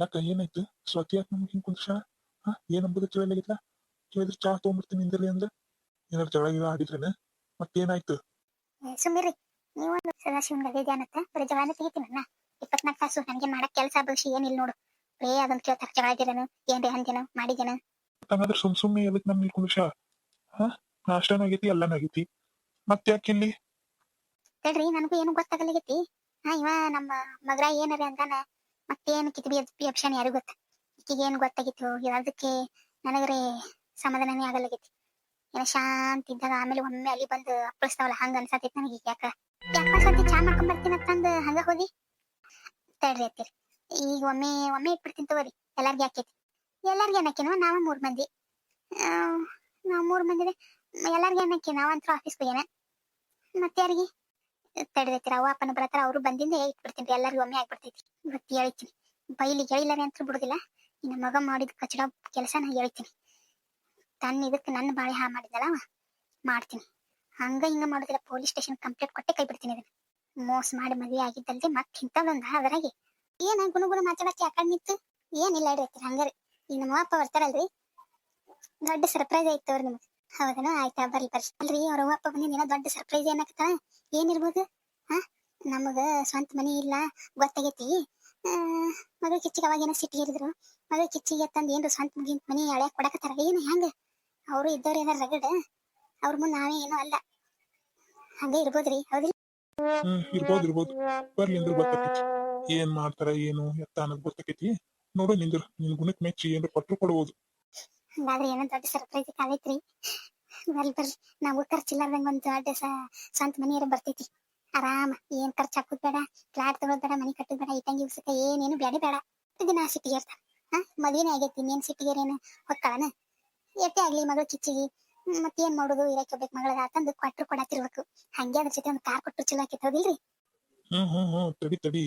ಯಾಕ ಏನಾಯ್ತು? ಸ್ವತಿ ಯಾಕೆ ನಮ್ಗೆ ಹಿಂಗೆ ಕುಂದ್ರಸ? ಏನಂಬುದು ತಿಳಿಯಲಾಗಿಲ್ಲ. ಕೇಳಿದ್ರೆ ಚಾ ತೊಗೊಂಡ್ಬಿಡ್ತೀನಿ ನಿಂದಿರ್ಲಿ ಅಂದ. ಏನಾರು ಜಗಳ ಗಿಳ ಆಡಿದ್ರೇನ? ಮತ್ತೇನಾಯ್ತು? ಸುಮ್ಮಿರಿ ನೀವು ಸದಾಶಿವನ್ ಗದೆ ಧ್ಯಾನತ್ತ ಬರೀ ಜಗಳನ ತೆಗಿತೀನಲ್ಲ 24 ತಾಸು ನನಗೆ ಮಾಡಕ್ ಕೆಲಸ ಭವಿಷ್ಯ ಏನಿಲ್ಲ ನೋಡು. ಅದನ್ನ ಕೇಳ್ತಾರ ಜಗಳ ಆಗಿರೇನು ಏನ್ರಿ ಅಂದೇನು ಮಾಡಿದೇನು. ಹಂಗಾದ್ರೆ ಸುಮ್ಮನೆ ಎದಕ್ ನಮ್ ಇಲ್ಲಿ ಕುಂದ್ರಸ? ನಾಷ್ಟನೂ ಆಗೈತಿ ಎಲ್ಲಾನು ಆಗೈತಿ. ಮತ್ತೆ ಯಾಕೆ ಇಲ್ಲಿ? ತಡ್ರಿ ನನಗೂ ಏನು ಗೊತ್ತಾಗಲಾಗೈತಿ. ಇವ ನಮ್ಮ ಮಗ್ರ ಏನರಿ ಅಂದಾನ ಮತ್ತೇನು ಕಿತ್ಬಿ ಅಪ್ಷನ್ ಯಾರಿಗೂ ಗೊತ್ತ. ಈಕಿಗೆ ಏನು ಗೊತ್ತಾಗಿತ್ತು ಅದಕ್ಕೆ ನನಗರೆ ಸಮಾಧಾನನೇ ಆಗಲಾಗೈತಿ. ಏನೋ ಶಾಂತಿ ಇದ್ದಾಗ ಆಮೇಲೆ ಒಮ್ಮೆ ಅಲ್ಲಿ ಬಂದು ಅಪ್ಪಳಿಸ್ತಾವಲ್ಲ ಹಂಗ ಅನ್ಸತೈತಿ ನನಗೆ. ಯಾಕ ಸತಿ ಚಾ ಮಾಡ್ಕೊಂಡ್ ಬರ್ತೀನಿ ಅಂತಂದು ಹಂಗ ಹೋದಿ. ತಡ್ರಿ ಅತ್ತೀರಿ ಈಗ ಒಮ್ಮೆ ಇಟ್ಬಿಡ್ತೀನಿ ತಗೋರಿ. ಎಲ್ಲಾರ್ಗಿ ಹಾಕೈತಿ. ಎಲ್ಲಾರ್ಗಿ ಏನಕ್ಕೇನೋ ನಾವ 3 ಮಂದಿ. ನಾವ್ 3 ಮಂದಿ ಎಲ್ಲಾರ್ಗಿ ಏನಕ್ಕಿ ನಾವಂತೂ ಆಫೀಸ್ಗೆ ಹೋಗ್ಯಾನ. ಮತ್ತೆ ಯಾರಿಗೆ ತಡೆದೈತಿ ಅವ ಅಪ್ಪನ ಬರತ್ತಾರ ಅವ್ರು ಬಂದಿಂದ ಇಟ್ಬಿಡ್ತೀನಿ. ಎಲ್ಲರಿಗೂ ಒಮ್ಮೆ ಆಗ್ಬಿಡ್ತೈತಿ. ಇವತ್ತು ಹೇಳ್ತೀನಿ ಬೈಲಿ ಹೇಳಿಲ್ಲರೆ ಅಂತ ಬಿಡುದಿಲ್ಲ. ಇನ್ನು ಮಗ ಮಾಡಿದ ಕಚಡ ಕೆಲಸ ನಾ ಹೇಳ್ತೀನಿ. ತನ್ನ ಇದಕ್ಕೆ ನನ್ನ ಬಾಳೆ ಹಾ ಮಾಡಿದಲ್ಲ ಮಾಡ್ತೀನಿ. ಹಂಗ ಹಿಂಗ ಮಾಡುದಿಲ್ಲ. ಪೊಲೀಸ್ ಸ್ಟೇಷನ್ ಕಂಪ್ಲೇಂಟ್ ಕೊಟ್ಟೆ ಕೈ ಬಿಡ್ತೀನಿ. ಇದನ್ನ ಮೋಸ ಮಾಡಿ ಮದುವೆ ಆಗಿದ್ದಲ್ದೆ ಮತ್ತೆ ಇಂಥದೊಂದ ಅದರಾಗೆ ಏನ ಗುಣಗುಣ ಮಾತಾಡಕ್ಕೆ ಯಾಕಂಡ್ ನಿಂತು ಏನಿಲ್ಲ ಇಡ್ರಿ ಹಂಗಾರಿ. ಈಗ ನಮ್ಮ ಅಪ್ಪ ಬರ್ತಾರಲ್ರಿ ದೊಡ್ಡ ಸರ್ಪ್ರೈಸ್ ಆಯ್ತು ಅವ್ರು ನಿಮ್ಗೆ. ಹೌದನ ಆಯ್ತಾ ಬರ್ರಿ ಅಲ್ರಿ ಅವ್ರ ಅಪ್ಪ ಬಂದಿನ ದೊಡ್ಡ ಸರ್ಪ್ರೈಸ್ ಏನಕ್ಕ ಏನಿರ್ಬೋದು? ನಮಗ ಸ್ವಂತ ಮನಿ ಇಲ್ಲ ಗೊತ್ತಾಗೈತಿ. ಮಗ ಕಿಚ್ಚಿಗೆ ಅವಾಗೇನೋ ಸಿಟಿ ಹೇಳಿದ್ರು. ಮಗ ಕಿಚ್ಚಿಗೆ ತಂದು ಏನ್ರು ಸ್ವಂತ ಮನಿ ಹಳ್ಯಾಕ ಕೊಡಕತ್ತಾರ ಏನು ಹೆಂಗ? ಅವರು ಇದ್ದವ್ರು ಏನಾರ ರಗಡ ಅವ್ರ ಮುಂದೆ ನಾವೇ ಏನೋ ಅಲ್ಲ. ಹಂಗ ಇರ್ಬೋದ್ರಿ ಹೌದಿಲ್ಲ? ಇರ್ಬೋದು ಬರ್ಲಿ ಅಂದ್ರ ಗೊತ್ತಾಕೈತಿ. ಏನ್ ಮಾಡ್ತಾರ ಏನು ಎತ್ತ ಅನ್ನೋದು ಗೊತ್ತಾಕೈತಿ. ನೋಡು ನಿನ್ ಗುಣಕ್ ಮೆಚ್ಚಿ ಏನ್ರ ಕೊಟ್ಟರು ಕೊಡ್ಬೋದು. ಹಂಗಾದ್ರೆ ಏನೋ ದೊಡ್ಡ ಸರ್ಪ್ರೈಸ್ ಕಾಲೈತ್ರಿ. ಬರ್ರಿ ನಾವು ಖರ್ಚಿಲ್ಲಾರ್ದಂಗ ಒಂದ್ ದೊಡ್ಡ ಸ್ವಂತ ಮನಿ ಬರ್ತೈತಿ. ಆರಾಮ ಏನ್ ಖರ್ಚು ಹಾಕುದ್ ಬೇಡ, ಫ್ಲಾಟ್ ತಗೋದ್ ಬೇಡ, ಮನಿ ಕಟ್ಟುದ್ ಬೇಡ, ಇಟ್ಟಂಗಿ ಉಸಕ ಏನೇನು ಬೇಡ. ದಿನ ಸಿಟ್ಟಿಗೆ ಇರ್ತಾರ. ಮದ್ವೆನೇ ಆಗೈತಿ ಇನ್ನೇನ್ ಸಿಟ್ಟಿಗೆರೇನು ಹೊಕ್ಕಳನ? ಎಟ್ಟೆ ಆಗ್ಲಿ ಮಗಳು ಕಿಚ್ಚಿಗಿ ಮತ್ತೇನ್ ಮಾಡುದು ಇರಕ್ಕೆ ಹೋಗ್ಬೇಕು ಮಗಳ ಅಂತಂದು ಕೊಟ್ಟರು ಕೊಡತಿರ್ಬೇಕು. ಹಂಗೆ ಅದ್ರ ಜೊತೆ ಒಂದು ಕಾರ್ ಕೊಟ್ಟರು ಚಲೋ ಆಕೈತಿ ಹೌದಿಲ್ರಿ? ತಡಿ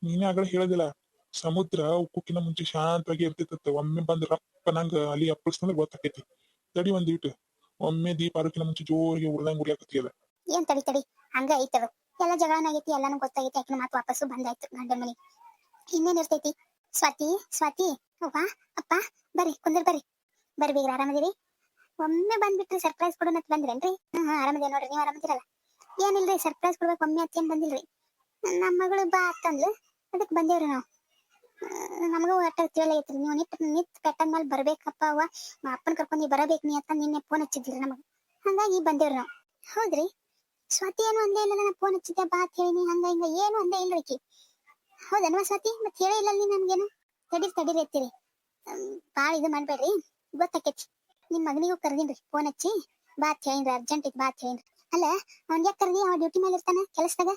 ನೀನೇ ಆಗಲೇ ಹೇಳೋದಿಲ್ಲ. ಸಮುದ್ರ ಉಕ್ಕುಕಿನ ಮುಂಚೆ ಶಾಂತವಾಗಿ ಇರ್ತಿತ್ತ. ಒಮ್ಮೆ ಬಂದ್ ರಪ್ಪ ನಂಗ ಅಲ್ಲಿ ಅಪ್ಪಳಿಸ್ತಂದ್ರೆ ಗೊತ್ತಾಕೈತಿ. ತಡಿ ಒಂದಿಟ್ಟು ಒಮ್ಮೆ ದೀಪ ಆರೋಕಿನ ಮುಂಚೆ ಜೋರಿಗೆ ಉರ್ದಂಗ್ ಉರಿಯಾಕತ್ತಿಯಲ್ಲ. ಏನ್ ತಡಿ ಹಂಗ ಐತದ ಎಲ್ಲ ಜಗಳನಾಗೈತಿ. ಎಲ್ಲಾನು ಗೊತ್ತಾಗೈತಿ. ಯಾಕೆ ಮಾತು ವಾಪಸ್ಸು ಬಂದಾಯ್ತು ಗಂಡನ ಮನೆ. ಇನ್ನೇನ್ ಇರ್ತೈತಿ? ಸ್ವಾತಿ ಅವ್ವ ಅಪ್ಪ ಬರ್ರಿ ಕುಂದ್ರ ಬರ್ರಿ ಬೀಗ್ರ ಆರಾಮದಿರಿ? ಒಮ್ಮೆ ಬಂದ್ಬಿಟ್ರಿ ಸರ್ಪ್ರೈಸ್ ಕೊಡೋಣ ಅಂತ ಬಂದ್ರೇನ್ರಿ? ಆರಾಮದೇ ನೋಡ್ರಿ. ನೀವ್ ಆರಾಮದಿರಲ್ಲ? ಏನಿಲ್ರಿ ಸರ್ಪ್ರೈಸ್ ಕೊಡ್ಬೇಕು ಒಮ್ಮೆ ಅತ್ತೇನ್ ಬಂದಿಲ್ರಿ. ನಮ್ಮ ಮಗಳು ಬಾ ಅಂತಂದ್ಲು ಅದಕ್ಕೆ ಬಂದೇವ್ರಿ ನಾವು. ನಮಗೂ ಒಟ್ಟ ತಿಳಿಯೈತ್ರಿ ನೀವು ನಿತ್ ಕಟ್ಟದ ಮೇಲೆ ಬರ್ಬೇಕಪ್ಪ ಅವ್ವ ಅಪ್ಪನ ಕರ್ಕೊಂಡಿ ಬರಬೇಕು ನೀ ಅಂತ ನಿನ್ನೆ ಫೋನ್ ಹಚ್ಚಿದ್ರಿ ನಮಗೆ. ಹಂಗಾಗಿ ಬಂದೇವ್ರಿ ನಾವು. ಹೌದ್ರಿ ಸ್ವಾತಿ ಏನು ಅಂದೇ ಇಲ್ಲ. ನಾನು ಫೋನ್ ಹಚ್ಚಿದ್ದೆ ಬಾ ಅಂತ ಹೇಳಿನಿ ಹಂಗ ಹಿಂಗ ಏನು ಅಂದೇ ಇಲ್ರಿ. ಹೌದನ್ವಾ ಸ್ವಾತಿ? ಮತ್ತೆ ಹೇಳೇ ಇಲ್ಲ ನೀ ನಮ್ಗೇನು? ತಡೀರಿ ಎತ್ತೀರಿ ಭಾಳ ಇದು ಮಾಡ್ಬೇಡ್ರಿ ಗೊತ್ತಾಕೈತಿ. ನಿಮ್ ಮಗನಿಗೂ ಕರ್ದಿನ್ರಿ ಫೋನ್ ಹಚ್ಚಿ ಬಾ ಅಂತ ಹೇಳಿನ್ರಿ. ಅರ್ಜೆಂಟ್ ಇತ್ತು ಬಾ ಅಂತ ಹೇಳಿನ್ರಿ. ಅಲ್ಲ ಅವ್ನ್ ಯಾಕೆ ಕರ್ದಿ? ಅವ ಡ್ಯೂಟಿ ಮೇಲೆ ಇರ್ತಾನ ಕೆಲಸದಾಗ.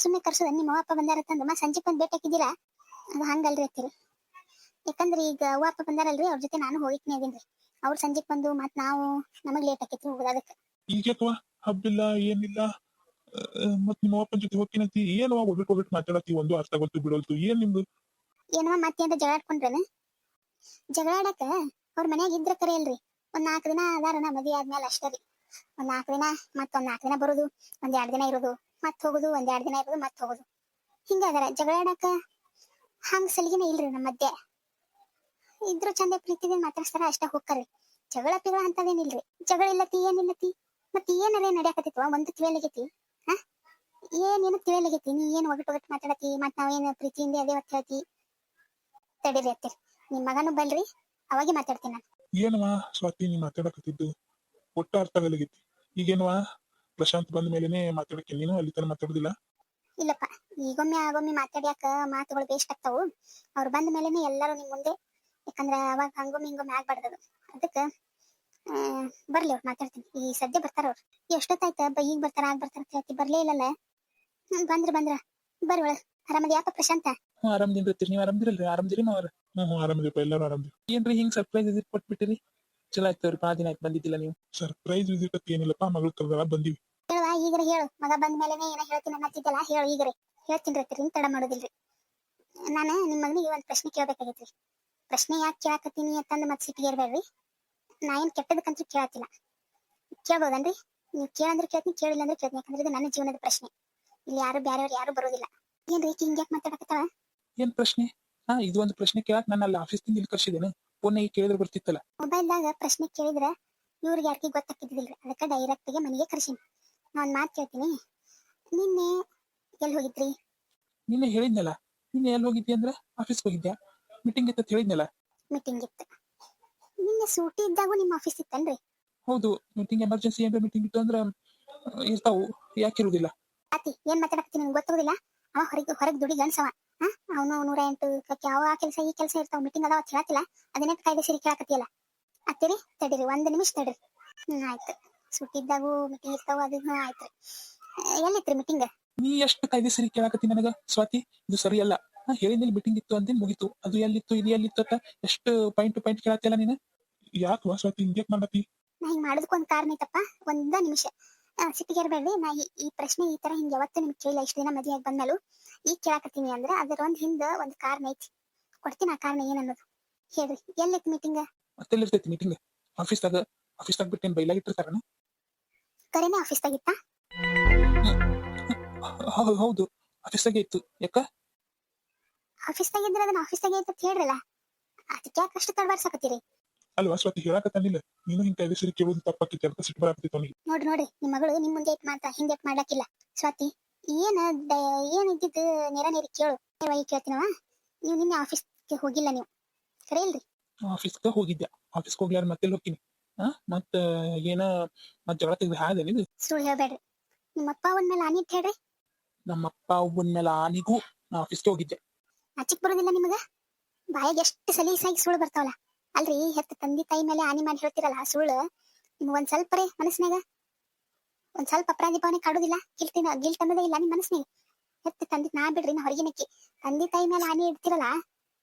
ಸುಮ್ನೆ ಕರ್ಸೋದ? ನಿಮ್ಮ ಅಪ್ಪ ಬಂದಾರತ್ತಂದು ಸಂಜೆ ಬಂದು ಭೇಟಿ ಹಾಕಿದ್ದೀರಾ? ಅದು ಹಂಗಲ್ರಿ ಎತ್ತೀರಿ. ಯಾಕಂದ್ರೆ ಈಗ ಅಪ್ಪ ಬಂದಾರಲ್ರಿ ಅವ್ರ ಜೊತೆ ನಾನು ಹೋಗಿತ್ನಿ ಅದೀನ್ರಿ. ಅವ್ರು ಸಂಜೆಗ್ ಬಂದು ಮತ್ ನಾವು ನಮಗ್ ಲೇಟ್ ಆಕೈತಿ ಹೋಗೋದು. ಅದಕ್ಕೆ ಈಗೇಕವ ಹಬ್ಬಿಲ್ಲ ಏನಿಲ್ಲ. ಮತ್ ನಿಮ್ಮ ಅಪ್ಪನ ಜೊತೆ ಹೋಗ್ತೀನಂತಿ ಏನವ ಒಗ್ಬಿಟ್ಟು ಮಾತಾಡತಿ. ಒಂದು ಅರ್ಥ ಗೊತ್ತು ಬಿಡೋಲ್ತು. ಏನ್ ನಿಮ್ದು? ಏನವ ಮತ್ತೆ ಅಂತ ಜಗಳ ಆಡ್ಕೊಂಡ್ರೇನ? ಜಗಳ ಆಡಕ ಅವ್ರ ಮನ್ಯಾಗ ಇದ್ರ ಕರೆ ಅಲ್ರಿ. ಒಂದ್ 4 ದಿನ ಅದಾರನ ಮದ್ವೆ ಆದ್ಮೇಲೆ ಅಷ್ಟೇ ರೀ. ಒಂದ್ 4 ದಿನ ಮತ್ತೊಂದ್ 4 ದಿನ ಬರೋದು, ಒಂದ್ 2 ದಿನ ಇರೋದು, ಮತ್ ಹೋಗುದು, ಒಂದ್ 2 ದಿನ ಇರೋದು, ಮತ್ ಹೋಗುದು. ಹಿಂಗ ಅದಾರ. ಜಗಳ ಆಡಕ ಹಂಗ ಸಲಿಗೆನೇ ಇಲ್ರಿ ನಮ್ಮ ಮಧ್ಯೆ. ಇದ್ರು ಚಂದ ಪ್ರೀತಿಗೆ ಮಾತಾಡ್ಸ್ತಾರ ಅಷ್ಟ ಹೋಗ್ತಾರ್ರಿ. ಜಗಳ ಪಿಗಳ ಅಂತದೇನಿಲ್ರಿ. ಜಗಳ ಇಲ್ಲತಿ ಏನಿಲ್ಲತಿ ಮತ್ ಏನಾರೇ ನಡ್ಯಾಕತ್ತಿತ್ವ ಒಂದು ತಿಳಿಯಲಾಗೈತಿ. ಏನೇನು ತಿಳಿಯಲಾಗೈತಿ. ನೀ ಏನ್ ಒಗಟ್ ಮಾತಾಡತಿ ಮತ್ ನಾವೇನು ಪ್ರೀತಿಯಿಂದ ಅದೇ ಹೊತ್ತು ಹೇಳ್ತಿ. ತಡೀರಿ ಅತ್ತಿರಿ ನಿಮ್ ಮಗನು ಬಲ್ರಿ ಅವಾಗೆ ಮಾತಾಡ್ತೀನಿ ನಾನು. ಏನವಾ ಸ್ವಾತಿ ನೀ ಮಾತಾಡಕತ್ತಿದ್ದು ಒಟ್ಟ ಅರ್ಥ ಆಗಲಾಗೈತಿ. ಈಗೇನವಾ ಪ್ರಶಾಂತ್ ಬಂದ ಮೇಲೆನೆ ಮಾತಾಡಕ್ಕೆ ನೀನು ಅಲ್ಲಿ ತನ ಮಾತಾಡುದಿಲ್ಲ? ಇಲ್ಲಪ್ಪ ಈಗೊಮ್ಮೆ ಆಗೊಮ್ಮೆ ಮಾತಾಡ್ಯಾಕ ಮಾತುಗಳು ವೇಸ್ಟ್ ಆಗ್ತಾವು. ಅವ್ರು ಬಂದ ಮೇಲೆನೆ ಎಲ್ಲರೂ ನಿಮ್ ಮುಂದೆ. ಯಾಕಂದ್ರ ಅವಾಗ ಹಂಗೊಮ್ಮೆ ಹಿಂಗೊಮ್ಮೆ ಆಗ್ಬಾರ್ದದು. ಅದಕ್ಕೆ ಬರ್ಲಿ ಅವ್ರು ಮಾತಾಡ್ತೀನಿ. ಈ ಸದ್ಯ ಬರ್ತಾರ ಅವ್ರು. ಎಷ್ಟೊತ್ತಾಯ್ತ ಈಗ ಬರ್ತಾರ ಆಗ ಬರ್ತಾರ ಅಂತ ಹೇಳ್ತಿ ಬರ್ಲೇ ಇಲ್ಲಲ್ಲ. ಬಂದ್ರ ಬರ್ರಿ ಒಳಗ್. ಆರಾಮದ್ಯಾಪ ಪ್ರಶಾಂತ? ಆರಾಮದಿನ್ರಿ. ನೀವ್ ಆರಾಮದಿರಲ್ರಿ? ಆರಾಮದಿರಿ ನಾವ್ರ? ಆರಾಮದಿಪ್ಪ ಎಲ್ಲರೂ ಆರಾಮದಿರಿ. ಏನ್ರಿ ಹಿಂಗ್ ಸರ್ಪ್ರೈಸ್ ವಿಸಿಟ್ ಕೊಟ್ಬಿಟ್ಟಿರಿ? ಚಲೋ ಆಯ್ತವ್ರಿ. 5 ದಿನ ಆಯ್ತು ಬಂದಿದ್ದಿಲ್ಲ ನೀವು. ಸರ್ಪ್ರೈಸ್ ವಿಸಿಟ್ ಅಂತ ಏನಿಲ್ಲಪ್ಪ ಮಗಳು ಕರ್ದಾರ ಬಂದಿವಿ. ಹೇಳುವ ಈಗರೆ ಹೇಳು. ಮಗ ಬಂದ ಮೇಲೆನೆ ಏನೋ ಹೇಳ್ತೀನಿ ಅನ್ನತ್ತಿದ್ದಲ್ಲ ಹೇಳು ಈಗರೆ. ಹೇಳ್ತೀನಿ ರೀ ತಡ ಮಾಡೋದಿಲ್ರಿ. ನಾನು ನಿಮ್ಮ ಮಗನಿಗೆ ಒಂದು ಪ್ರಶ್ನೆ ಕೇಳಬೇಕಾಗೈತ್ರಿ. ಪ್ರಶ್ನೆ ಯಾಕೆ ಕೇಳಕತ್ತೀನಿ ಅಂತಂದು ಮತ್ತೆ ಸಿಟ್ಟಿಗೆ ಇರ್ಬೇಡ್ರಿ. ನಾ ಏನ್ ಕೆಟ್ಟದಕ್ಕಂತೂ ಕೇಳತ್ತಿಲ್ಲ. ಕೇಳ್ಬೋದನ್ರಿ? ನೀವು ಕೇಳಂದ್ರೆ ಕೇಳ್ತೀನಿ ಕೇಳಿಲ್ಲ ಅಂದ್ರೆ ಕೇಳ್ತೀನಿ. ಯಾಕಂದ್ರೆ ಇದು ನನ್ನ ಜೀವನದ ಪ್ರಶ್ನೆ. ಇಲ್ಲಿ ಯಾರು ಬೇರೆಯವ್ರು ಯಾರು ಬರೋದಿಲ್ಲ. ಏನ್ರಿ ಹಿಂಗ್ಯಾಕ್ ಮಾತಾಡಕತ್ತಾವ? ಏನ್ ಪ್ರಶ್ನೆ? ಇದು ಒಂದು ಪ್ರಶ್ನೆ ಕೇಳಕ್ ನಾನು ಅಲ್ಲಿ ಆಫೀಸ್ ಇಲ್ಲಿ ಕರ್ಸಿದ್ದೇನೆ, ಫೋನ್ ಕೇಳಿದ್ರೆ ಬರ್ತಿತ್ತಲ್ಲ. ಮೊಬೈಲ್ದಾಗ ಪ್ರಶ್ನೆ ಕೇಳಿದ್ರ ಇವ್ರಿಗೆ ಯಾರಿಗೆ ಗೊತ್ತಾಗ್ತಿದ್ದಿಲ್ರಿ, ಅದಕ್ಕೆ ಡೈರೆಕ್ಟ್ ಗೆ ಮನೆಗೆ ಕರ್ಸಿನಿ. ನಾನ್ ಮಾತು ಕೇಳ್ತೀನಿ, ನಿನ್ನೆ ಎಲ್ಲಿ ಹೋಗಿದ್ರಿ? ನಿನ್ನೆ ಹೇಳಿದ್ನಲ್ಲ. ನಿನ್ನೆ ಎಲ್ಲಿ ಹೋಗಿದ್ದಿ ಅಂದ್ರೆ ಆಫೀಸ್ಗೆ ಹೋಗಿದ್ಯಾ, ಮೀಟಿಂಗ್ ಇತ್ತು ಹೇಳಿದ್ನಲ್ಲ. ಮೀಟಿಂಗ್ ಇತ್ತು. ನಿನ್ನೆ ಸೂಟಿ ಇದ್ದಾಗೂ ನಿಮ್ಮ ಆಫೀಸ್ ಇತ್ತನ್ರಿ? ಹೌದು, ಮೀಟಿಂಗ್ ಎಮರ್ಜೆನ್ಸಿ ಏನಾರ ಮೀಟಿಂಗ್ ಇತ್ತು ಅಂದ್ರೆ ಇರ್ತಾವು, ಯಾಕೆ ಇರುದಿಲ್ಲ. ಅತಿ ಏನ್ ಮಾತಾಡಕತ್ತೀನಿ ನಿಮ್ಗೆ ಗೊತ್ತಾಗೋದಿಲ್ಲ. ಅವ ಹೊರಗೆ ದುಡಿ ಗಂಡ್ಸವ. ಅವನು 108 ಯಾವ ಕೆಲಸ ಈ ಕೆಲಸ ಇರ್ತಾವ, ಮೀಟಿಂಗ್ ಅದಾವ ಅಂತ ಹೇಳತ್ತಿಲ್ಲ, ಅದನ್ನೇ ಕಾಯ್ದೆ ಸಿರಿ ಕೇಳಕತ್ತಿಯಲ್ಲ. ಅತ್ತಿರಿ ತಡೀರಿ, 1 ನಿಮಿಷ ತಡೀರಿ. ಆಯ್ತು, ಸೂಟಿ ಇದ್ದಾಗೂ ಮೀಟಿಂಗ್ ಇರ್ತಾವ, ಅದು ಆಯ್ತ್ರಿ. ಎಲ್ಲಿತ್ರಿ ಮೀಟಿಂಗ್? ನೀ ಎಷ್ಟು ಕಾಯ್ದೆ ಸರಿ ಕೇಳಾಕತ್ತಿ ನನಗ ಸ್ವಾತಿ, ಇದು ಸರಿ ಅಲ್ಲ. ಹೇಳಿದ್ಮೇಲೆ ಮೀಟಿಂಗ್ ಇತ್ತು ಅಂತ ಮುಗಿತು, ಅದು ಎಲ್ಲಿತ್ತು ಇದು ಎಲ್ಲಿತ್ತು ಅಂತ ಎಷ್ಟು ಪಾಯಿಂಟ್ ಟು ಪಾಯಿಂಟ್ ಕೇಳತ್ತಿಲ್ಲ ನೀನು. ಯಾಕೆ ಸ್ವಾತಿ ಹಿಂಗ್ಯಾಕ್ ಮಾಡತ್ತಿ? ನಾ ಹಿಂಗ್ ಮಾಡೋದಕ್ಕೊಂದು ಕಾರಣ ಐತಪ್ಪ. 1 ನಿಮಿಷ ಸಿಟ್ಟಿಗೆ ಇರಬೇಡ್ರಿ. ನಾ ಈ ಪ್ರಶ್ನೆ ಈ ತರ ಹಿಂಗೆ ಯಾವತ್ತೂ ನಿಮ್ಗೆ ಕೇಳಿಲ್ಲ, ಇಷ್ಟು ದಿನ ಮದುವೆ ಆಗಿ ಬಂದ್ಮೇಲೂ ಈಗ ಕೇಳಾಕತ್ತೀನಿ ಅಂದ್ರೆ ಅದರ ಒಂದು ಕಾರಣ ಐತಿ. ಕೊಡ್ತೀನಿ ಆ ಕಾರಣ ಏನನ್ನೋದು ಹೇಳ್ರಿ. ಎಲ್ಲಿತ್ತು ಮೀಟಿಂಗ್? ಮತ್ತೆಲ್ಲಿರ್ತೈತಿ ಮೀಟಿಂಗ್? ಆಫೀಸ್ದಾಗ ಬಿಟ್ಟೇನ್ ಬೈಲಾಗಿಟ್ಟಿರ್ತಾರನ? ಕರೆನೇ ಆಫೀಸ್ದಾಗ ಇತ್ತಾ? ಹೌದು, ಆಫೀಸ್ದಾಗೆ ಇತ್ತು. ಯಾಕ? ಆಫೀಸ್ದಾಗ ಇದ್ರೆ ಅದನ್ನ ಆಫೀಸ್ದಾಗೆ ಐತೆ ಅಂತ ಹೇಳ್ರಲ್ಲ, ಅದಕ್ಕೆ ಯಾಕೆ ಅಷ್ಟು ತಡಬಾರ್ಸಕತ್ತೀರಿ? ಅಲ್ವಾ ಸ್ವಾತಿ, ಹೇಳಾಕತ್ತಾನಿಲ್ಲ ನೀನು ಹಿಂಗ್ ಕಾಯ್ದೆ ಸರಿ ಕೇಳೋದು ತಪ್ಪಾಕೈತಿ ಅಂತ ಸಿಟ್ಟು ಬರಾಕತ್ತೈತಿ ಅವನಿಗೆ. ನೋಡ್ರಿ ನಿಮ್ಮ ಮಗಳು ನಿಮ್ ಮುಂದೆ ಐತ್ ಮಾತಾ ಹಿಂದೆ ಮಾಡ್ಲಾಕಿಲ್ಲ. ಸ್ವಾತಿ ಏನ್ ಇದ್ದಿದ್ದು ನೇರ ನೇರಿ ಕೇಳು. ನೇರವಾಗಿ ಕೇಳ್ತೀನವ. ನೀವು ನಿನ್ನೆ ಆಫೀಸ್ಗೆ ಹೋಗಿಲ್ಲ, ನೀವು ಕರೆ ಇಲ್ರಿ? ಆಫೀಸ್ಗೆ ಹೋಗಿದ್ದೆ, ಆಫೀಸ್ಗೆ ಹೋಗ್ಲಾರ ಮತ್ತೆ ಹೋಗ್ತೀನಿ. ಮತ್ತ ಏನ ಮತ್ ಜಗಳ ತೆಗ್ದು ಹಾದೆ ನಿಂದು? ಸುಳ್ಳು ಹೇಳ್ಬೇಡ್ರಿ. ನಿಮ್ಮಪ್ಪ ಅವನ್ ಮೇಲೆ ಆನಿ ಅಂತ ಹೇಳ್ರಿ. ನಮ್ಮಪ್ಪ ಒಬ್ಬನ ಮೇಲೆ ಆನಿಗೂ ನಾ ಆಫೀಸ್ಗೆ ಹೋಗಿದ್ದೆ. ನಾಚಿಕ್ ಬರೋದಿಲ್ಲ ನಿಮಗ? ಬಾಯಿಗೆ ಎಷ್ಟು ಸಲೀಸಾಗಿ ಸುಳ್ಳು ಬರ್ತಾವಲ್ಲ. ಅಲ್ರಿ, ಹೆತ್ತ ತಂದೆ ತಾಯಿ ಮೇಲೆ ಆನಿ ಮಾಡಿ ಹೇಳ್ತಿರಲ್ಲ ಸುಳ್ಳು, ನಿಮ್ಗೆ ಒಂದ್ ಸ್ವಲ್ಪ ರೀ ಮನಸ್ಸಿನಾಗ ಒಂದ್ ಸ್ವಲ್ಪ ಅಪರಾಧಿ ಭಾವನೆ ಕಾಡುದಿಲ್ಲ? ಗಿಲ್ಟ್ ಅನ್ನೋದೇ ಇಲ್ಲ ನಿಮ್ ಮನಸ್ಸಿನಾಗ? ಹೆತ್ತ ತಂದೆ, ನಾ ಬಿಡ್ರಿ ನಾ ಹೊರಗಿನಕ್ಕಿ, ತಂದೆ ತಾಯಿ ಮೇಲೆ ಆನಿ ಇಡ್ತಿರಲ್ಲ,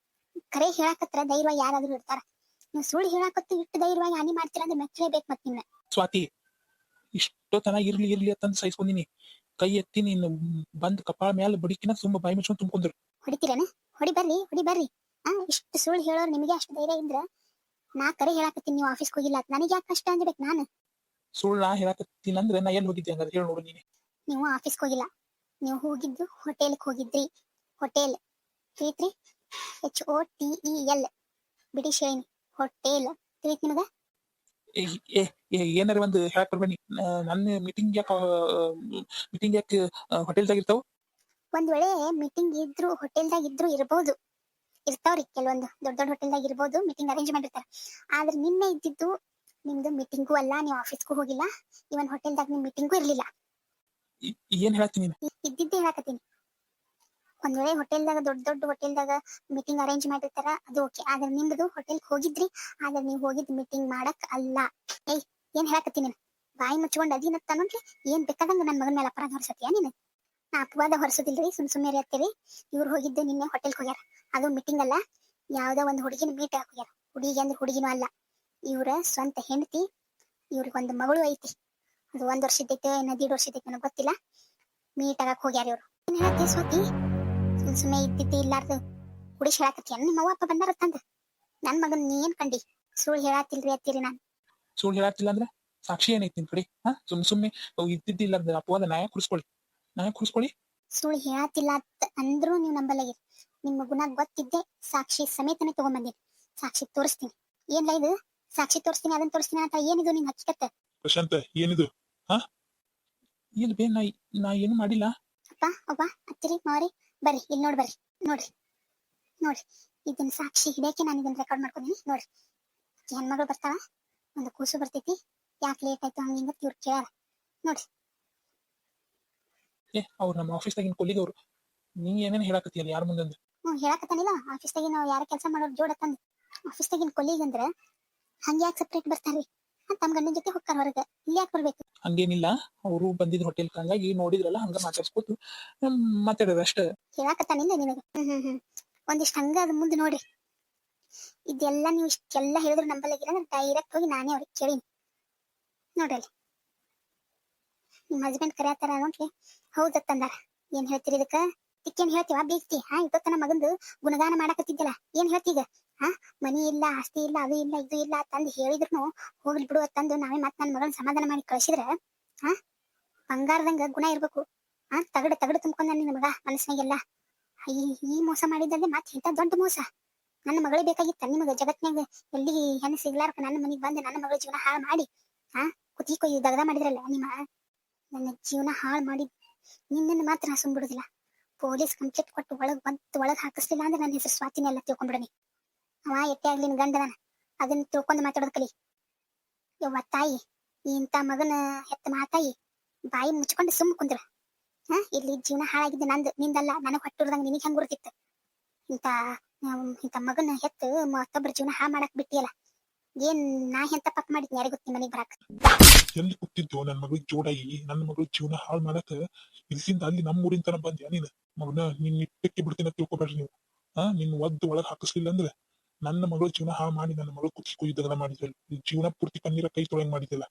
ಕರೆ ಹೇಳಾಕತ್ರ ಧೈರ್ಯವಾಗಿ ಯಾರಾದ್ರೂ ಇರ್ತಾರ. ನೀವು ಸುಳ್ಳು ಹೇಳಾಕತ್ತು ಇಟ್ಟು ಧೈರ್ಯವಾಗಿ ಹಾನಿ ಮಾಡ್ತೀರ ಅಂದ್ರೆ ಮೆಚ್ಚಲೇಬೇಕು ಮತ್ ನಿಮ್ನ. ಸ್ವಾತಿ, ಇಷ್ಟೋ ತನ ಇರ್ಲಿ ಅಂತಂದು ಸಹಿಸ್ಕೊಂಡಿನಿ, ಕೈ ಎತ್ತಿ ನೀನು ಬಂದ್ ಕಪಾಳ ಮೇಲೆ ಬಡಿಕಿನ ಸುಮ್ಮ ಬಾಯಿ ಮುಚ್ಕೊಂಡು ತುಂಬ್ಕೊಂಡ್ರು. ಹೊಡಿತೀರೇನ? ಹೊಡಿ ಬರ್ರಿ. ಇಷ್ಟು ಸುಳ್ಳು ಹೇಳೋರು ನಿಮಗೆ ಅಷ್ಟು ಧೈರ್ಯ ಇದ್ರ ನಾ ಕರೆ ಹೇಳಾಕತ್ತೀನಿ ನೀವು ಆಫೀಸ್ಗೆ ಹೋಗಿಲ್ಲ ಅಂತ, ನನಗೆ ಯಾಕೆ ಕಷ್ಟ ಅಂದ್ಬೇಕು ನಾನು? ಸುಳ್ಳ ಹೇಳಾಕತ್ತೀನಿ ಅಂದ್ರೆ ನಾ ಎಲ್ಲಿ ಹೋಗಿದ್ದೆ ಹಂಗಾದ್ರೆ ಹೇಳಿ ನೋಡು ನೀನೆ. ನೀವು ಆಫೀಸ್ಗೆ ಹೋಗಿಲ್ಲ, ನೀವು ಹೋಗಿದ್ದು ಹೋಟೆಲ್ಗೆ ಹೋಗಿದ್ರಿ. ಹೋಟೆಲ್ ತಿಳಿತ್ರಿ? HOTEL, ಬಿಡಿ ಶೇಣಿ ಹೋಟೆಲ್ ತಿಳಿತ್ ನಿಮಗ? ಏನಾರ ಒಂದು ಹೇಳಕ್ ಬರ್ಬೇಡಿ. ನನ್ನ ಮೀಟಿಂಗ್ ಯಾಕೆ ಹೋಟೆಲ್ದಾಗ ಇರ್ತಾವ? ಒಂದ್ ವೇಳೆ ಮೀಟಿಂಗ್ ಇದ್ರು ಹೋಟೆಲ್ದಾಗ ಇದ್ರು ಇರ್ತಾವ್ರಿ, ಕೆಲವೊಂದು ದೊಡ್ಡ ಹೋಟೆಲ್ದಾಗ ಇರ್ಬೋದು, ಮೀಟಿಂಗ್ ಅರೇಂಜ್ ಮಾಡಿರ್ತಾರೆ. ಆದ್ರೆ ನಿನ್ನೆ ಇದ್ದಿದ್ದು ನಿಮ್ದು ಮೀಟಿಂಗೂ ಅಲ್ಲ, ನೀವು ಆಫೀಸ್ಗೂ ಹೋಗಿಲ್ಲ, ಇವನ್ ಹೋಟೆಲ್ದಾಗ ನಿಮ್ ಮೀಟಿಂಗೂ ಇರ್ಲಿಲ್ಲ. ಏನ್ ಹೇಳ್ತೀನಿ? ಇದ್ದಿದ್ದೇ ಹೇಳಕತ್ತೀನಿ. ಒಂದ್ ವೇಳೆ ಹೋಟೆಲ್ದಾಗ ದೊಡ್ಡ ಹೋಟೆಲ್ದಾಗ ಮೀಟಿಂಗ್ ಅರೇಂಜ್ ಮಾಡಿರ್ತಾರ, ಅದು ಓಕೆ. ಆದ್ರೆ ನಿಮ್ದು ಹೋಟೆಲ್ಗೆ ಹೋಗಿದ್ರಿ, ಆದ್ರೆ ನೀವು ಹೋಗಿದ್ ಮೀಟಿಂಗ್ ಮಾಡಕ್ ಅಲ್ಲ. ಏನ್ ಹೇಳಕತ್ತೀನಿ? ಬಾಯಿ ಮುಚ್ಕೊಂಡ್ ಅದಿನತ್ತ ಅನ್ನೋಕೆ ಏನ್ ಬೇಕಾದಂಗ ನನ್ ಮಗನ ಮೇಲೆ ಅಪರಾಧ ಹೊರಸತ್ತೀಯ ನೀನು? ನಾ ಅಪವಾದ ಹೊರಸೋದಿಲ್ರಿ, ಸುಮ್ನೆ ಇರ್ತೀವಿ. ಇವ್ರು ಹೋಗಿದ್ದು ನಿನ್ನೆ ಹೋಟೆಲ್ಗೆ ಹೋಗ್ಯಾರ, ಅದು ಮೀಟಿಂಗ್ ಅಲ್ಲ, ಯಾವ್ದೋ ಒಂದು ಹುಡುಗಿನ ಮೀಟ್ ಆಗಕ್ ಹೋಗ್ಯಾರ. ಹುಡುಗಿ ಅಂದ್ರೆ ಹುಡುಗಿನೂ ಅಲ್ಲ, ಇವ್ರ ಸ್ವಂತ ಹೆಂಡತಿ. ಇವ್ರಿಗೆ ಒಂದು ಮಗಳು ಐತಿ, ಅದು 1 ವರ್ಷದೈತೆ 1.5 ವರ್ಷದೈತೆ ನನಗೆ ಗೊತ್ತಿಲ್ಲ. ಮೀಟ್ ಆಗಕ್ ಹೋಗ್ಯಾರ ಇವ್ರು. ಏನ್ ಹೇಳ್ತೀವಿ ಸ್ವಾತಿ? ಸುಮ್ಮನೆ ಇದ್ದಿದ್ದೆ ಇಲ್ಲಾರ್ದು ಹುಡುಗಿ ಹೇಳಾಕತ್ತೀಯ? ನಿಮ್ಮ ಅವ್ವ ಅಪ್ಪ ಬಂದಾರತ್ತಂದ ನನ್ ಮಗನ್ ನೀ ಏನ್ ಕಂಡಿ? ಸುಳ್ಳು ಹೇಳಾತಿಲ್ರಿ ಅತ್ತೀರಿ. ನಾನು ಸುಳ್ಳು ಹೇಳಾತಿಲ್ಲ ಅಂದ್ರೆ ಸಾಕ್ಷಿ ಏನೈತಿ ನಿನ್ ಕಡೆ? ಸುಮ್ಮನೆ ಇದ್ದಿದ್ದಿಲ್ಲ ಅಪವಾದ ನ್ಯಾಯ ಕುಡಿಸ್ಕೊಳ್ಳಿ. ಸುಳ್ಳು ಹೇಳಾತಿಲ್ಲ ಅಂದ್ರೂ ನೀವು ನಂಬಲ್ಲಾಗಿರಿ. ನಿಮ್ಮ ಗುಣ ಗೊತ್ತಿದ್ದೆ ಸಾಕ್ಷಿ ಸಮೇತನೇ ತಗೊಂಡ್ಬಂದಿನಿ. ಸಾಕ್ಷಿ ತೋರಿಸ್ತೀನಿ. ಏನ್ಲ ಇದು? ಸಾಕ್ಷಿ ತೋರಿಸ್ತೀನಿ, ಅದನ್ನ ತೋರಿಸ್ತೀನಿ ಅಂತ ಏನಿದು ನಿನ್ ಹಕ್ಕಿಕತ್ತೆ? ಪ್ರಶಾಂತ, ಏನಿದು? ಇಲ್ಲ ಬೇ, ನಾ ಏನು ಮಾಡಿಲ್ಲ. ಅಪ್ಪ ಅತ್ತಿರಿ ಮಾರಿ ಬರ್ರಿ, ಇಲ್ಲಿ ನೋಡ್ರಿ. ಇದನ್ನ ಸಾಕ್ಷಿ ಹಿಡಿಯಕ್ಕೆ ನಾನು ಇದನ್ನ ರೆಕಾರ್ಡ್ ಮಾಡ್ಕೊಂಡಿನಿ. ನೋಡ್ರಿ, ಹೆಣ್ಮಗಳು ಬರ್ತಾಳ, ಒಂದು ಕೂಸು ಬರ್ತೈತಿ, ಯಾಕೆ ಲೇಟ್ ಆಯ್ತು ಹಂಗಿಂಗ ಇವ್ರು ಕೇಳ್ಯಾರ. ನೋಡ್ರಿ. ಅವ್ರು ನಮ್ಮ ಆಫೀಸ್ದಾಗಿನ ಕೊಲ್ಲಿಗೆ ಅವ್ರು. ನೀ ಏನೇನು ಹೇಳಾಕತ್ತೀಯಲ್ಲ ಯಾರ ಮುಂದೆ? ಹೇಳಕತ್ತಾನಿಲ್ಲ, ಆಫೀಸ್ದಾಗಿ ನಾವು ಯಾರ ಕೆಲಸ ಮಾಡೋರು ಜೋಡತ್ತಂದು. ಆಫೀಸ್ದಾಗಿನ ಕೊಲ್ಲಿಗೆ ಅಂದ್ರೆ ಹಂಗೆ ಯಾಕೆ ಸಪ್ರೇಟ್ ಬರ್ತಾರ್ರಿ? ತಮ್ಮ ಗಂಡನ ಜೊತೆ ಹೋಗ್ತಾರ ಹೊರಗೆ, ಇಲ್ಲಿ ಯಾಕೆ ಬರ್ಬೇಕು? ಹಂಗೇನಿಲ್ಲ, ಅವರು ಬಂದಿದ್ ಹೋಟೆಲ್ ಹಂಗಾಗಿ ನೋಡಿದ್ರಲ್ಲ, ಹಂಗ ಮಾತಾಡ್ಸ್ಕೊತು ಮಾತಾಡೋದು ಅಷ್ಟ. ಹೇಳಕತ್ತಾನಿಲ್ಲ ನಿನಗೆ? ಒಂದಿಷ್ಟು ಹಂಗ ಅದ್ ಮುಂದೆ ನೋಡ್ರಿ. ಇದೆಲ್ಲ ನೀವು ಇಷ್ಟೆಲ್ಲ ಹೇಳಿದ್ರು ನಂಬಲ್ಲಾಗಿಲ್ಲ ಅಂದ್ರೆ ಡೈರೆಕ್ಟ್ ಹೋಗಿ ನಾನೇ ಅವ್ರಿಗೆ ಕೇಳೀನಿ. ನೋಡ್ರಿ, ನಿಮ್ ಹಸ್ಬೆಂಡ್ ಕರೆಯತ್ತಾರ ನೋಡ್ರಿ. ಹೌದತ್ತಂದಾರ. ಏನ್ ಹೇಳ್ತೀರಿ ಇದಕ್ಕ? ತಿಕ್ಕೇನ್ ಹೇಳ್ತೀವ? ಬೀಗ್ತಿ? ಇವತ್ತ ನಮ್ಮ ಮಗಂದು ಗುಣಗಾನ ಮಾಡಕತ್ತಿದ್ದಲ್ಲ, ಏನ್ ಹೇಳ್ತೀಗ? ಮನಿ ಇಲ್ಲ, ಆಸ್ತಿ ಇಲ್ಲ, ಅದು ಇಲ್ಲ, ಇದು ಇಲ್ಲ ತಂದು ಹೇಳಿದ್ರು ಹೋಗ್ಲಿ ಬಿಡು ತಂದು ನಾವೇ ಮತ್ ನನ್ ಮಗನ್ ಸಮಾಧಾನ ಮಾಡಿ ಕಳ್ಸಿದ್ರೆ ಬಂಗಾರದಂಗ ಗುಣ ಇರ್ಬೇಕು. ತಗಡು ತುಂಬ್ಕೊಂಡ ನಿನ್ ಮಗ ಮನಸ್ಸಿನಾಗೆಲ್ಲ. ಈ ಈ ಮೋಸ ಮಾಡಿದ್ದಲ್ಲಿ ಮತ್ತೆ ಇಂಥ ದೊಡ್ಡ ಮೋಸ. ನನ್ನ ಮಗಳೇ ಬೇಕಾಗಿತ್ತ ನಿಮಗೆ ಜಗತ್ನಾಗ. ಎಲ್ಲಿ ಹೆಣ್ಣು ಸಿಗ್ಲಾರ್ಕ ನನ್ನ ಮನೆಗೆ ಬಂದು ನನ್ನ ಮಗಳ ಜೀವನ ಹಾಳು ಮಾಡಿ ಕುತಿ ಕೊಯ್ದು ದಗದ ಮಾಡಿದ್ರಲ್ಲ ನಿಮ್ಮ. ನನ್ನ ಜೀವನ ಹಾಳು ಮಾಡಿ ನಿನ್ನನ್ನು ಮಾತ್ರ ನಾ ಸುಮ್ಬಿಡುದಿಲ್ಲ. ಪೊಲೀಸ್ ಕಂಪ್ಲೇಂಟ್ ಕೊಟ್ಟು ಒಳಗ್ ಹಾಕಿಸ್ಲಿಲ್ಲ ಅಂದ್ರೆ ನನ್ನ ಹೆಸರು ಸ್ವಾತಿನೇ ಎಲ್ಲ ತಿಳ್ಕೊಂಡ್ಬಿಡನಿ. ಅವ ಎಟ್ಟೆ ಆಗ್ಲಿ ನಿನ್ ಗಂಡದನ, ಅದನ್ನ ತಿಳ್ಕೊಂಡು ಮಾತಾಡೋದ್ ಕಲಿ. ಯವ್ವ ತಾಯಿ, ಇಂಥ ಮಗನ ಹೆತ್ತ ಮಾತಾಯಿ ಬಾಯಿ ಮುಚ್ಕೊಂಡು ಸುಮ್ ಕುಂದ್ರ. ಇಲ್ಲಿ ಜೀವನ ಹಾಳಾಗಿದ್ದೆ ನಂದು, ನಿಂದಲ್ಲ. ನನಗ್ ಹೊಟ್ಟಿರ್ದಂಗ ನಿನಗ್ ಹೆಂಗ್ ಗುರುತಿತ್ತು? ಇಂಥ ಮಗನ ಹೆತ್ತು ಮತ್ತೊಬ್ಬರ ಜೀವನ ಹಾಳು ಮಾಡಕ್ ಬಿಟ್ಟಿಯಲ್ಲ. ಏನ್ ನಾ ಎಂತ ಪಕ್ಕ ಮಾಡಿದ್ನಿ ಯಾರಿಗ್ ಗೊತ್ತಿ ಮನೆಗ್ ಬರಾಕ್? ಎಲ್ಲಿ ಕೂತಿದ್ದೋ ನನ್ನ ಮಗಳಿಗೆ ಜೋಡಾಗಿ ನನ್ನ ಮಗಳ ಜೀವನ ಹಾಳು ಮಾಡಕ್ ಇಲ್ಲಿಂದ ಅಲ್ಲಿ ನಮ್ಮ ಊರಿನ ತನ ಬಂದ್ಯಾ ನೀನು? ಮಗನ ನಿನ್ ಇಟ್ಟಕ್ಕೆ ಬಿಡ್ತೀನಿ ಅಂತ ತಿಳ್ಕೊಬೇಡ್ರಿ ನೀವು. ನಿನ್ ಒದ್ದು ಒಳಗ್ ಹಾಕಿಸ್ಲಿಲ್ಲ ಅಂದ್ರೆ ನನ್ನ ಮಗಳ ಜೀವನ ಹಾಳು ಮಾಡಿ ನನ್ನ ಮಗಳು ಕುತ್ತಿ ಕುಯ್ದಗನ ಮಾಡಿದ್ರಲ್ಲ, ಜೀವನ ಪೂರ್ತಿ ಕಣ್ಣೀರ ಕೈ ತೊಳಂಗ್ ಮಾಡಿದ್ದಿಲ್ಲ.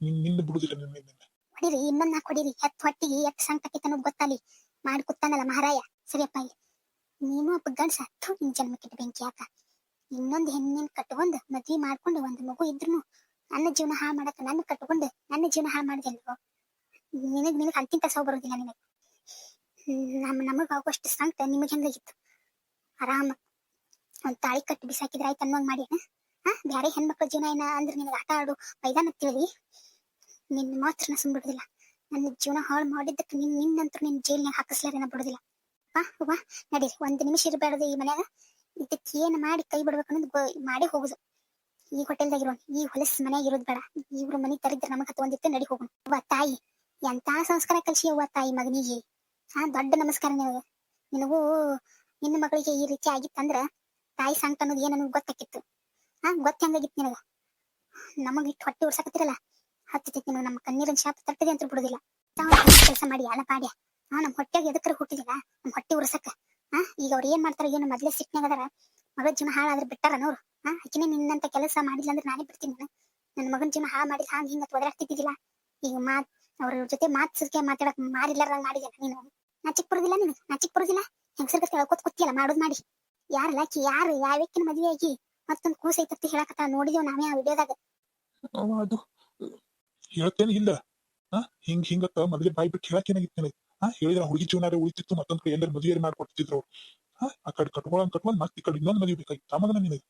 ನಿನ್ನ ಬಿಡುದಿಲ್ಲ ನಿನ್ನ. ಹೊಡಿರಿ, ಇನ್ನೊಂದ್ ಕೊಡಿರಿ. ಎತ್ ಹೊಟ್ಟಿಗೆ ಎತ್ ಸಂಕಟಕ್ಕೆ ಅನ್ನೋದು ಗೊತ್ತಲ್ಲಿ ಮಾಡಿ ಕುತ್ತಾನಲ್ಲ ಮಹಾರಾಯ. ಸರಿಯಪ್ಪ, ನೀನು ಒಬ್ಬ ಗಂಡ್ಸ, ನಿನ್ ಜನ್ಮಕ್ಕಿಟ್ಟು ಬೆಂಕಿ ಯಾಕ? ಇನ್ನೊಂದು ಹೆಣ್ಣಿನ ಕಟ್ಕೊಂಡು ಮದ್ವಿ ಮಾಡ್ಕೊಂಡು ಒಂದು ಮಗು ಇದ್ರು ನನ್ನ ಜೀವನ ಹಾಳು ಮಾಡಕ ನನ್ನ ಕಟ್ಕೊಂಡು ನನ್ನ ಜೀವನ ಹಾಳು ಮಾಡಿದೆಲ್ವೋ? ನಿನಗ್ ಅಂತಿಂತ ಸೌ ಬರೋದಿಲ್ಲ ನಿನಗೆ. ನಮಗ್ ಆಗೋಷ್ಟು ಸಂಕಟ ನಿಮಗ್ ಹೆಂಗಾಗಿತ್ತು? ಆರಾಮ ಒಂದ್ ತಾಳಿ ಕಟ್ಟಿ ಬಿಸಾಕಿದ್ರೆ ಆಯ್ತು ಅನ್ನೋಂಗ್ ಮಾಡಿ ಬ್ಯಾರೆ ಹೆಣ್ಮಕ್ಳ ಜೀವನ ಏನ ಅಂದ್ರೆ ನಿನಗೆ ಆಟ ಆಡು ಮೈದಾನ ತಿಳಿ. ನಿನ್ನ ಮಾತ್ರ ನಾ ಸುಮ್ಬಿಡುದಿಲ್ಲ. ನನ್ನ ಜೀವನ ಹಾಳು ಮಾಡಿದ್ದಕ್ಕೆ ನಿನ್ನಂತರೂ ನಿನ್ ಜೈಲ್ನಾಗ ಹಾಕಿಸ್ಲಾರೇನ ಬಿಡುದಿಲ್ಲ. ಬಾ ನಡೀರಿ, ಒಂದ್ ನಿಮಿಷ ಇರಬೇಡದು ಈ ಮನ್ಯಾಗ. ಇದಕ್ಕೆ ಏನ್ ಮಾಡಿ ಕೈ ಬಿಡ್ಬೇಕನ್ನೋದು ಮಾಡಿ ಹೋಗುದು. ಈ ಹೋಟೆಲ್ದಾಗ ಇರೋಣ, ಈ ಹೊಲಸ್ ಮನ್ಯಾಗ ಇರೋದ್ ಬೇಡ. ಇವ್ರ ಮನಿ ತರಿದ್ರೆ ನಮಗ್ ಹತ್ತೊಂದಿತ್ತು, ನಡಿ ಹೋಗೋಣ. ಅವ್ವ ತಾಯಿ, ಎಂತ ಸಂಸ್ಕಾರ ಕಲ್ಸಿ ಅವ್ವ ತಾಯಿ ಮಗನಿಗೆ. ದೊಡ್ಡ ನಮಸ್ಕಾರ ನಿನಗೆ. ನಿನಗೂ ನಿನ್ನ ಮಗಳಿಗೆ ಈ ರೀತಿ ಆಗಿತ್ತಂದ್ರ ತಾಯಿ ಸಂಕಟ ಅನ್ನೋದು ಏನನ್ನೋದು ಗೊತ್ತಾಕಿತ್ತು. ಗೊತ್ತ ಹೆಂಗಾಗಿತ್ತು ನಿನಗ? ನಮಗ್ ಇಟ್ಟು ಹೊಟ್ಟೆ ಉರ್ಸಾಕತ್ತಿರಲ್ಲ, ಹತ್ತಿತೈತಿ ನಿನಗೆ. ನಮ್ಮ ಕಣ್ಣೀರಿನ ಶಾಪ ತಟ್ಟದೆ ಅಂತ ಬಿಡುದಿಲ್ಲ. ಕೆಲಸ ಮಾಡಿ ಅಲ್ಲ ಪಾಡ್ಯ. ನಮ್ ಹೊಟ್ಟೆಗೆ ಎದಕ್ಕರ ಹುಟ್ಟಿದಿಲ್ಲ, ನಮ್ ಹೊಟ್ಟೆ ಉರ್ಸಕ್ಕ. ಈಗ ಅವ್ರು ಏನ್ ಮಾಡ್ತಾರ ಏನು ಮೊದ್ಲೇ ಸಿಟ್ನಾಗ ಅದಾರ. ಮಗಳ ಜೀವನ ಹಾಳಾದ್ರೆ ಬಿಟ್ಟಾರ ನೋರು. ಆಕಿನೇ ನಿನ್ನಂತ ಕೆಲಸ ಮಾಡಿಲ್ಲ ಅಂದ್ರೆ ನಾನೇ ಬಿಡ್ತೀನಿ. ನನ್ನ ಮಗನ ಜೀವನ ಹಾಳು ಮಾಡಿಲ್ಲ ಹಾಂಗ ಹಿಂಗ ಒದರಾಡ್ತಿದ್ದಿಲ್ಲ. ಈಗ ಅವ್ರ ಜೊತೆ ಮಾತ್ಸಕ್ಕೆ ಮಾತಾಡಕ್ ಮಾರಿಲ್ಲಾರಂಗ್ ಮಾಡಿದ್ಯಲ್ಲ ನೀನು. ನಾಚಿಕ್ ಬರೋದಿಲ್ಲ ನಿನಗೆ? ನಾಚಿಕ್ ಬರೋದಿಲ್ಲ? ಹೆಂಗಸರ್ಗ ಹೇಳ್ಕೊತ್ ಕೂತಿಯಲ್ಲ ಮಾಡೋದ್ ಮಾಡಿ. ಯಾರಲ್ಲ ಆಕಿ? ಯಾರು ಯಾವಕ್ಕಿನ ಮದ್ವೆ ಆಗಿ ಮತ್ತೊಂದು ಕೂಸ ಐತತ್ತಿ ಹೇಳಕತ್ತ ನೋಡಿದೇವ್ ನಾವೇ ಆ ವಿಡಿಯೋದಾಗ. ಅದು ಹೇಳ್ತೇನೆ ಇಲ್ಲ. ಹಿಂಗತ್ತ ಮೊದಲೇ ಬಾಯ್ ಬಿಟ್ಟು ಹೇಳಕ್ಕೇನಾಗಿತ್ತು ನನಗೆ? ಹೇಳಿದ್ರ ಹುಡುಗಿ ಜೀವನ ಉಳಿತಿತ್ತು, ಮತ್ತೊಂದ್ ಕಡೆ ಎಲ್ಲರೂ ಮದುವೆ ಮಾಡ್ಕೊಡ್ತಿದ್ರು ಅವ್ರು. ಆ ಕಡೆ ಕಟ್ಕೊಂಡ್ ಮತ್ತೆ ಈ ಕಡೆ ಇನ್ನೊಂದು ಮದುವೆ ಬೇಕಾಗಿತ್ತು. ಮಗನ ನಿನಗೆ